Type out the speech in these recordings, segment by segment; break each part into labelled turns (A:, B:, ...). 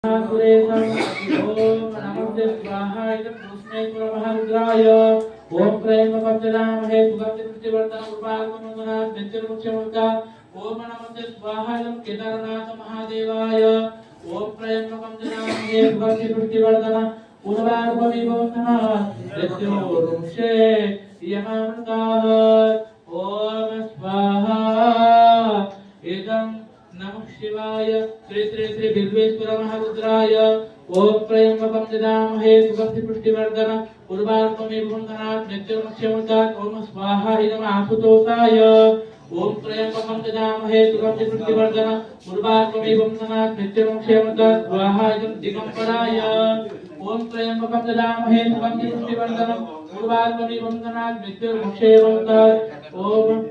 A: सुरेशं ओम नमस्ते स्वाहाय कृष्णे महारुद्राय ओम त्रयं पञ्चनामहे सुगन्धिवर्धनं उपागमनात् नित्यमुख्यमूर्ता ओम नमस्ते स्वाहाय केदारनाथ महादेवाय ओम त्रयं पञ्चनामहे सुगन्धिवर्धनं उपागमनात् नित्यमुख्ये यमामृताः ओम स्वाहा इदं नमः शिवाय श्री श्री श्री बिल्वेश्वर महारुद्राय ओम त्र्यंबकं यजामहे सुगंधि पुष्टिवर्धन उर्वारुकमेव वन्दनात् नित्यमुख्यमूर्तात् ओम स्वाहा इदम् आशुतोषाय ओम त्र्यंबकं यजामहे सुगंधि पुष्टिवर्धन उर्वारुकमेव वन्दनात् नित्यमुख्यमूर्तात् स्वाहा इदम् दिगंबराय ओम त्र्यंबकं यजामहे सुगंधि पुष्टिवर्धन उर्वारुकमेव वन्दनात् नित्यमुख्यमूर्तात् ओम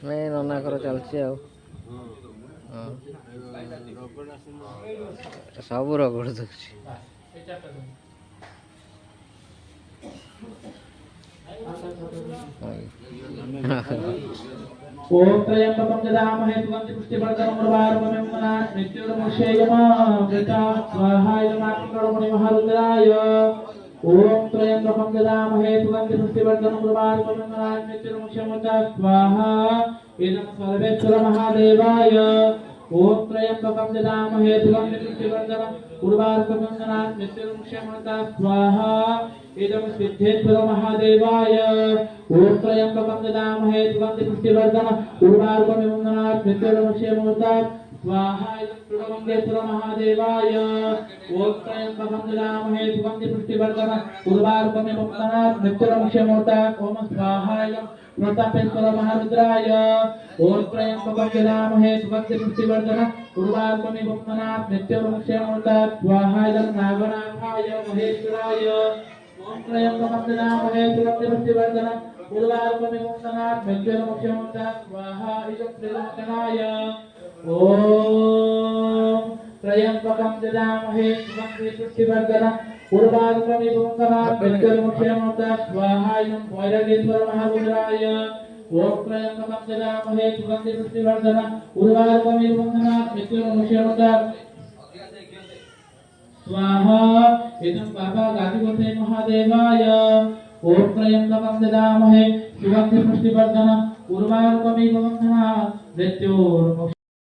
B: मैं नना कर चलती सब रगड़ दूँ
A: ओम त्र्यंबकं यजामहे सुगंधि पुष्टिवर्धनं उर्वारुकमेव वन्दनात् नित्यमुख्यमूर्तात् स्वाहा इदम् महारुद्राय ओम त्र्यंबकं यजामहे सुगंधि पुष्टिवर्धनं उर्वारुकमेव वन्दनात् नित्यमुख्यमूर्तात् स्वाहा इदं सर्वेश्वर महादेवाय ओम त्र्यंबकं यजामहे सुगंधि पुष्टिवर्धनं उर्वारुकमेव वन्दनात् नित्यमुख्यमूर्तात् स्वाहा इदं सिद्धेश्वर महादेवाय ओम त्र्यंबकं यजामहे सुगंधि पुष्टिवर्धनं उर्वारुकमेव वन्दनात् नित्यमुख्यमूर्तात् स्वाहा इदं प्रणवंगेश्वर महादेवाय ओम त्र्यंबकं यजामहे सुगंधि पुष्टिवर्धनं उर्वारुकमेव वन्दनात् नित्यमुख्यमूर्तात् ओम स्वाहा इदं प्रतापेश्वर महारुद्राय ओम त्र्यंबकं यजामहे सुगंधि पुष्टिवर्धनं उर्वारुकमेव वन्दनात् नित्यमुख्यमूर्तात् स्वाहा इदं नागनाथाय महेश्वराय ओम त्र्यंबकं यजामहे सुगंधि पुष्टिवर्धनं उर्वारुकमेव वन्दनात् नित्यमुख्यमूर्तात् स्वाहा इदं त्रिलोचनाय ओम त्र्यंबकं यजामहे सुगंधि पुष्टिवर्धनं उर्वारुकमेव वन्दनात् नित्यमुख्यमूर्तात् स्वाहा इदं वैरागेश्वर महारुद्राय ओम त्र्यंबकं यजामहे सुगंधि पुष्टिवर्धनं उर्वारुकमेव वन्दनात् नित्यमुख्यमूर्तात् स्वाहा इदं बाबा गादिपते महादेवाय ओम त्र्यंबकं यजामहे सुगंधि पुष्टिवर्धनं उर्वारुकमेव वन्दनात् नित्यमुख्यमूर्तात्